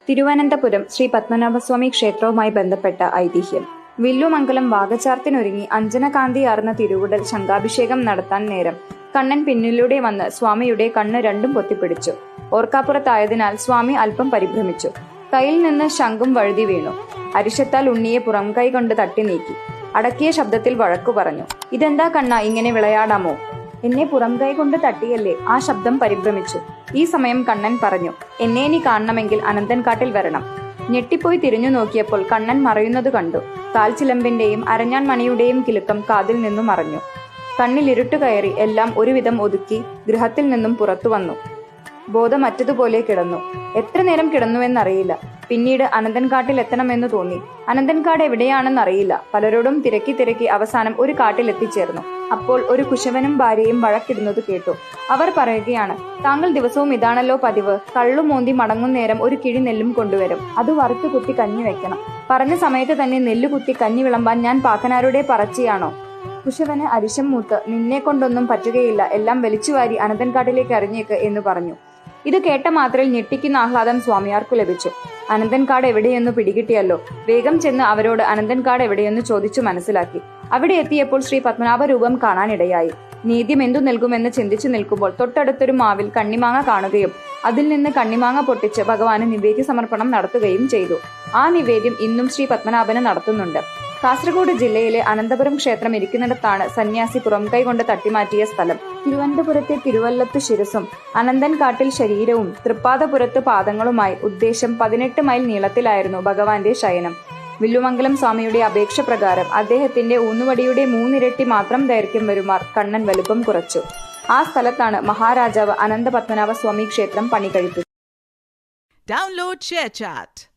തിരുവനന്തപുരം ശ്രീ പത്മനാഭസ്വാമി ക്ഷേത്രവുമായി ബന്ധപ്പെട്ട ഐതിഹ്യം. വില്ലുമംഗലം വാകചാർത്തിനൊരുങ്ങി അഞ്ജനകാന്തിയാർന്ന തിരുവുടൽ ശംഖാഭിഷേകം നടത്താൻ നേരം കണ്ണൻ പിന്നിലൂടെ വന്ന് സ്വാമിയുടെ കണ്ണ് രണ്ടും പൊത്തിപ്പിടിച്ചു. ഓർക്കാപ്പുറത്തായതിനാൽ സ്വാമി അല്പം പരിഭ്രമിച്ചു. കയ്യിൽ നിന്ന് ശംഖും വഴുതി വീണു. അരിശത്താൽ ഉണ്ണിയെ പുറം കൈ കൊണ്ട് തട്ടി നീക്കി. അടക്കിയ ശബ്ദത്തിൽ വഴക്കു പറഞ്ഞു. "ഇതെന്താ കണ്ണ, ഇങ്ങനെ വിളയാടാമോ? എന്നെ പുറം കൈ കൊണ്ട് തട്ടിയല്ലേ?" ആ ശബ്ദം പരിഭ്രമിച്ചു. ഈ സമയം കണ്ണൻ പറഞ്ഞു, "എന്നെ ഇനി കാണണമെങ്കിൽ അനന്തൻകാട്ടിൽ വരണം." ഞെട്ടിപ്പോയി തിരിഞ്ഞു നോക്കിയപ്പോൾ കണ്ണൻ മറയുന്നത് കണ്ടു. കാൽച്ചിലമ്പിന്റെയും അരഞ്ഞാൻ മണിയുടെയും കിലുക്കം കാതിൽ നിന്നും മറഞ്ഞു. കണ്ണിൽ ഇരുട്ട് കയറി. എല്ലാം ഒരുവിധം ഒതുക്കി ഗൃഹത്തിൽ നിന്നും പുറത്തു വന്നു. ബോധമറ്റതുപോലെ കിടന്നു. എത്ര നേരം കിടന്നുവെന്നറിയില്ല. പിന്നീട് അനന്തൻകാട്ടിൽ എത്തണമെന്ന് തോന്നി. അനന്തൻകാട് എവിടെയാണെന്നറിയില്ല. പലരോടും തിരക്കി അവസാനം ഒരു കാട്ടിൽ എത്തിച്ചേർന്നു. അപ്പോൾ ഒരു കുശവനും ഭാര്യയും വഴക്കിടുന്നത് കേട്ടു. അവർ പറയുകയാണ്, "താങ്കൾ ദിവസവും ഇതാണല്ലോ പതിവ്. കള്ളുമോന്തി മടങ്ങുന്നേരം ഒരു കിഴി നെല്ലും കൊണ്ടുവരും. അത് വറുത്തു കുത്തി കഞ്ഞി വെക്കണം. പറഞ്ഞ സമയത്ത് തന്നെ നെല്ലു കുത്തി കഞ്ഞി വിളമ്പാൻ ഞാൻ പാക്കനാരുടെ പറച്ചിയാണോ?" കുശവന് അരിശം മൂത്ത്, "നിന്നെ കൊണ്ടൊന്നും പറ്റുകയില്ല. എല്ലാം വലിച്ചുവാരി അനന്തൻകാട്ടിലേക്ക് അറിഞ്ഞേക്ക്" എന്ന് പറഞ്ഞു. ഇത് കേട്ട മാത്രയിൽ ഞെട്ടിക്കുന്ന ആഹ്ലാദം സ്വാമിയാർക്കു ലഭിച്ചു. അനന്തൻകാട് എവിടെയെന്ന് പിടികിട്ടിയല്ലോ. വേഗം ചെന്ന് അവരോട് അനന്തൻകാട് എവിടെയെന്ന് ചോദിച്ചു മനസ്സിലാക്കി. അവിടെ എത്തിയപ്പോൾ ശ്രീ പത്മനാഭ രൂപം കാണാനിടയായി. നീദ്യം എന്തു നൽകുമെന്ന് ചിന്തിച്ചു നിൽക്കുമ്പോൾ തൊട്ടടുത്തൊരു മാവിൽ കണ്ണിമാങ്ങ കാണുകയും അതിൽ നിന്ന് കണ്ണിമാങ്ങ പൊട്ടിച്ച് ഭഗവാന് നിവേദ്യ സമർപ്പണം നടത്തുകയും ചെയ്തു. ആ നിവേദ്യം ഇന്നും ശ്രീ പത്മനാഭന് നടത്തുന്നുണ്ട്. കാസർഗോഡ് ജില്ലയിലെ അനന്തപുരം ക്ഷേത്രം ഇരിക്കുന്നിടത്താണ് സന്യാസി പുറംകൈ കൊണ്ട് തട്ടിമാറ്റിയ സ്ഥലം. തിരുവനന്തപുരത്തെ തിരുവല്ലത്ത് ശിരസും അനന്തൻകാട്ടിൽ ശരീരവും തൃപ്പാദപുരത്ത് പാദങ്ങളുമായി ഉദ്ദേശം 18 മൈൽ നീളത്തിലായിരുന്നു ഭഗവാന്റെ ശയനം. വില്ലുമംഗലം സ്വാമിയുടെ അപേക്ഷ പ്രകാരം അദ്ദേഹത്തിന്റെ ഊന്നുവടിയുടെ 3 ഇരട്ടി മാത്രം ദൈർഘ്യം വരുമാർ കണ്ണൻ വലുപ്പം കുറച്ചു. ആ സ്ഥലത്താണ് മഹാരാജാവ് അനന്തപത്മനാഭ സ്വാമി ക്ഷേത്രം പണി കഴിപ്പിച്ചത്. Download ShareChat.